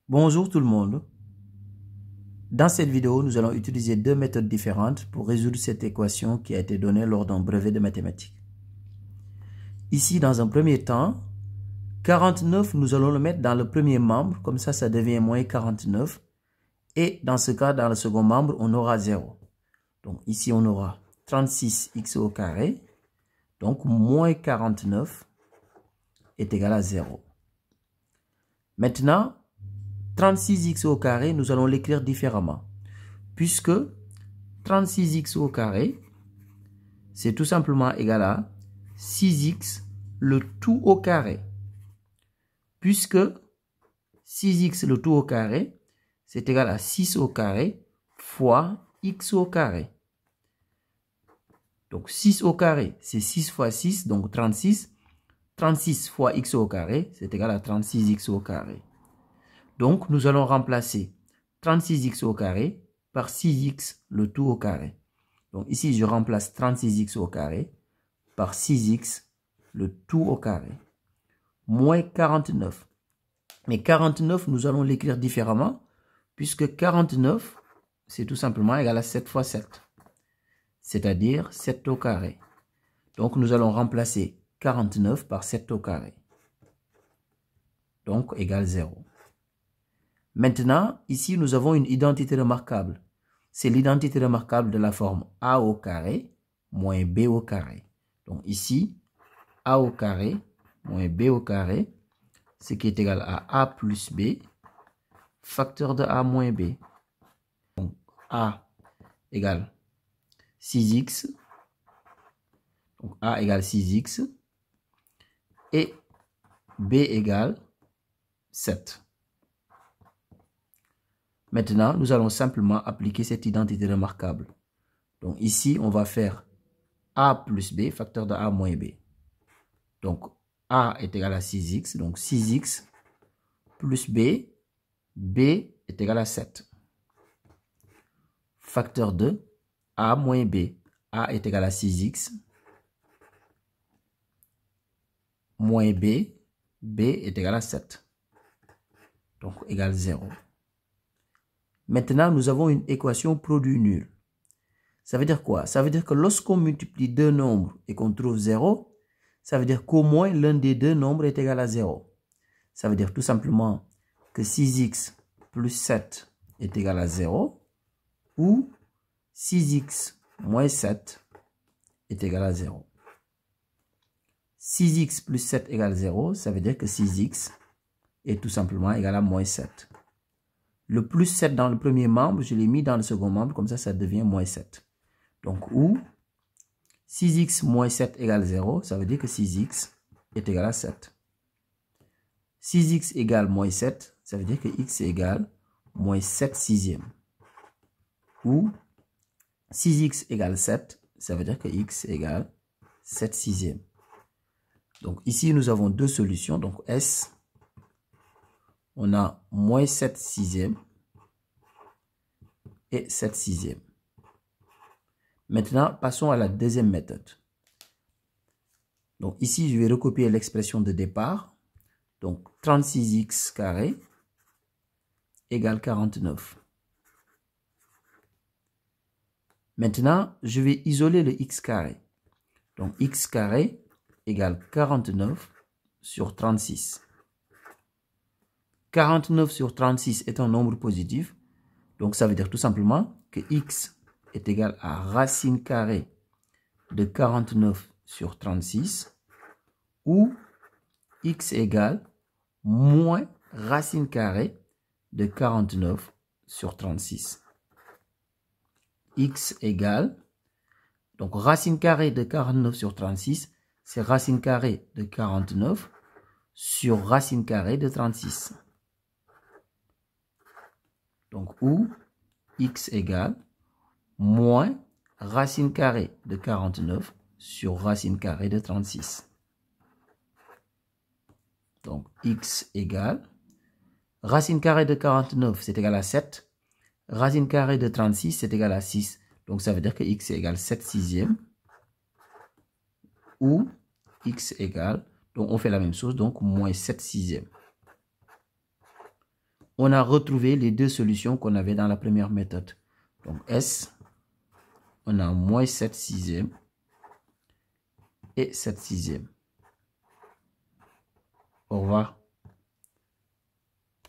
Bonjour tout le monde. Dans cette vidéo, nous allons utiliser deux méthodes différentes pour résoudre cette équation qui a été donnée lors d'un brevet de mathématiques. Ici, dans un premier temps, 49, nous allons le mettre dans le premier membre, comme ça devient moins 49. Et dans ce cas, dans le second membre, on aura 0. Donc ici, on aura 36x au carré. Donc moins 49 est égal à 0. Maintenant, 36x au carré, nous allons l'écrire différemment. Puisque 36x au carré, c'est tout simplement égal à 6x le tout au carré. Puisque 6x le tout au carré, c'est égal à 6 au carré fois x au carré. Donc 6 au carré, c'est 6 fois 6, donc 36. 36 fois x au carré, c'est égal à 36x au carré. Donc nous allons remplacer 36x au carré par 6x le tout au carré. Donc ici, je remplace 36x au carré par 6x le tout au carré. Moins 49. Mais 49, nous allons l'écrire différemment, puisque 49, c'est tout simplement égal à 7 fois 7. C'est-à-dire 7 au carré. Donc nous allons remplacer 49 par 7 au carré. Donc égale 0. Maintenant, ici, nous avons une identité remarquable. C'est l'identité remarquable de la forme a au carré moins b au carré. Donc ici, a au carré moins b au carré, ce qui est égal à a plus b, facteur de a moins b. Donc a égale 6x, donc a égale 6x, et b égale 7. Maintenant, nous allons simplement appliquer cette identité remarquable. Donc ici, on va faire a plus b, facteur de a moins b. Donc a est égal à 6x, donc 6x plus b, b est égal à 7. Facteur de a moins b, a est égal à 6x, moins b, b est égal à 7. Donc égale 0. Maintenant, nous avons une équation produit nul. Ça veut dire quoi? Ça veut dire que lorsqu'on multiplie deux nombres et qu'on trouve 0, ça veut dire qu'au moins l'un des deux nombres est égal à 0. Ça veut dire tout simplement que 6x plus 7 est égal à 0 ou 6x moins 7 est égal à 0. 6x plus 7 égale 0, ça veut dire que 6x est tout simplement égal à moins 7. Le plus 7 dans le premier membre, je l'ai mis dans le second membre, comme ça devient moins 7. Donc, ou 6x moins 7 égale 0, ça veut dire que 6x est égal à 7. 6x égale moins 7, ça veut dire que x égale moins 7 sixièmes. Ou 6x égale 7, ça veut dire que x égale 7 sixièmes. Donc ici, nous avons deux solutions. Donc S, on a moins 7 sixièmes et 7 sixièmes. Maintenant, passons à la deuxième méthode. Donc ici, je vais recopier l'expression de départ. Donc 36x carré égale 49. Maintenant, je vais isoler le x carré. Donc x carré égale 49 sur 36. 49 sur 36 est un nombre positif. Donc ça veut dire tout simplement que x est égal à racine carrée de 49 sur 36 ou x égale moins racine carrée de 49 sur 36. X égale, donc racine carrée de 49 sur 36, c'est racine carrée de 49 sur racine carrée de 36. Donc, ou x égale moins racine carrée de 49 sur racine carrée de 36. Donc, x égale racine carrée de 49, c'est égal à 7. Racine carrée de 36, c'est égal à 6. Donc, ça veut dire que x égale 7 sixièmes. Ou x égale, donc on fait la même chose, donc moins 7 sixièmes. on a retrouvé les deux solutions qu'on avait dans la première méthode. Donc S, on a moins 7 sixièmes et 7 sixièmes. Au revoir.